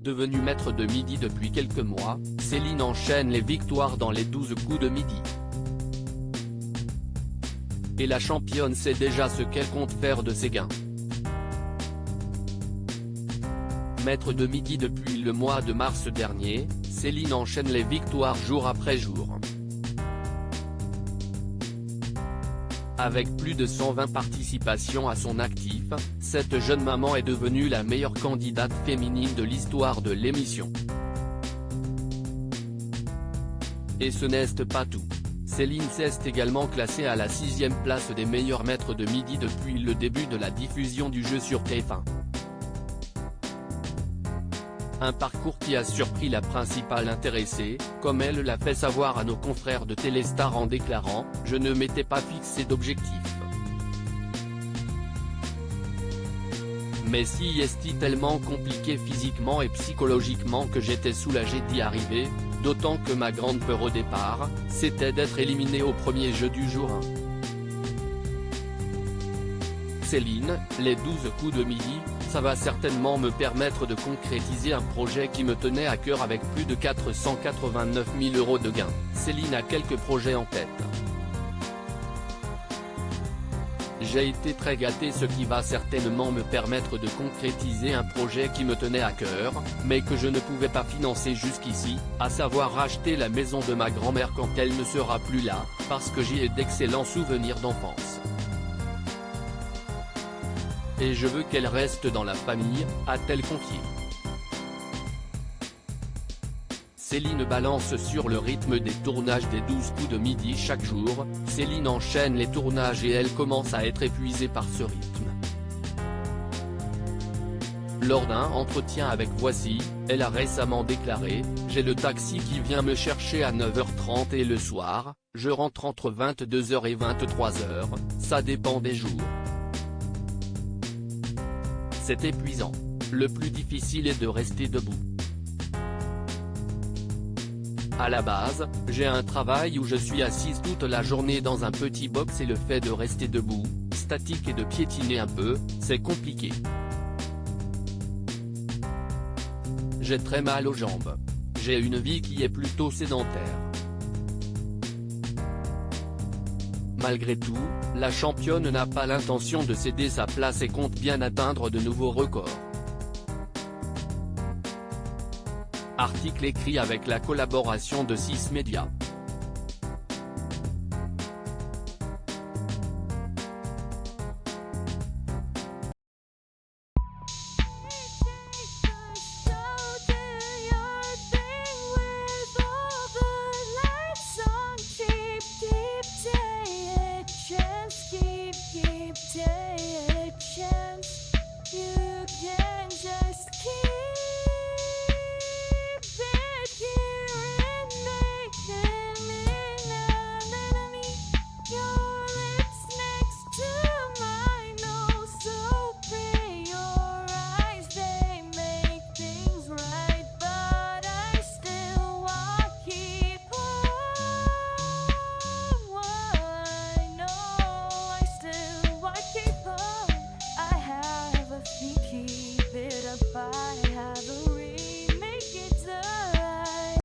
Devenue maître de midi depuis quelques mois, Céline enchaîne les victoires dans les 12 coups de midi. Et la championne sait déjà ce qu'elle compte faire de ses gains. Maître de midi depuis le mois de mars dernier, Céline enchaîne les victoires jour après jour. Avec plus de 120 participations à son actif, cette jeune maman est devenue la meilleure candidate féminine de l'histoire de l'émission. Et ce n'est pas tout. Céline s'est également classée à la 6e place des meilleurs maîtres de midi depuis le début de la diffusion du jeu sur TF1. Un parcours qui a surpris la principale intéressée, comme elle l'a fait savoir à nos confrères de Téléstar en déclarant « Je ne m'étais pas fixé d'objectif. Mais si est tellement compliqué physiquement et psychologiquement que j'étais soulagé d'y arriver, d'autant que ma grande peur au départ, c'était d'être éliminé au premier jeu du jour 1. Céline, les 12 coups de midi, ça va certainement me permettre de concrétiser un projet qui me tenait à cœur avec plus de 489 000 € de gains. Céline a quelques projets en tête. J'ai été très gâté, ce qui va certainement me permettre de concrétiser un projet qui me tenait à cœur, mais que je ne pouvais pas financer jusqu'ici, à savoir racheter la maison de ma grand-mère quand elle ne sera plus là, parce que j'y ai d'excellents souvenirs d'enfance. Et je veux qu'elle reste dans la famille, a-t-elle confié. Céline balance sur le rythme des tournages des 12 coups de midi chaque jour. Céline enchaîne les tournages et elle commence à être épuisée par ce rythme. Lors d'un entretien avec Voici, elle a récemment déclaré « J'ai le taxi qui vient me chercher à 9h30 et le soir, je rentre entre 22h et 23h, ça dépend des jours. C'est épuisant. Le plus difficile est de rester debout. À la base, j'ai un travail où je suis assise toute la journée dans un petit box et le fait de rester debout, statique et de piétiner un peu, c'est compliqué. J'ai très mal aux jambes. J'ai une vie qui est plutôt sédentaire. » Malgré tout, la championne n'a pas l'intention de céder sa place et compte bien atteindre de nouveaux records. Article écrit avec la collaboration de 6 Médias.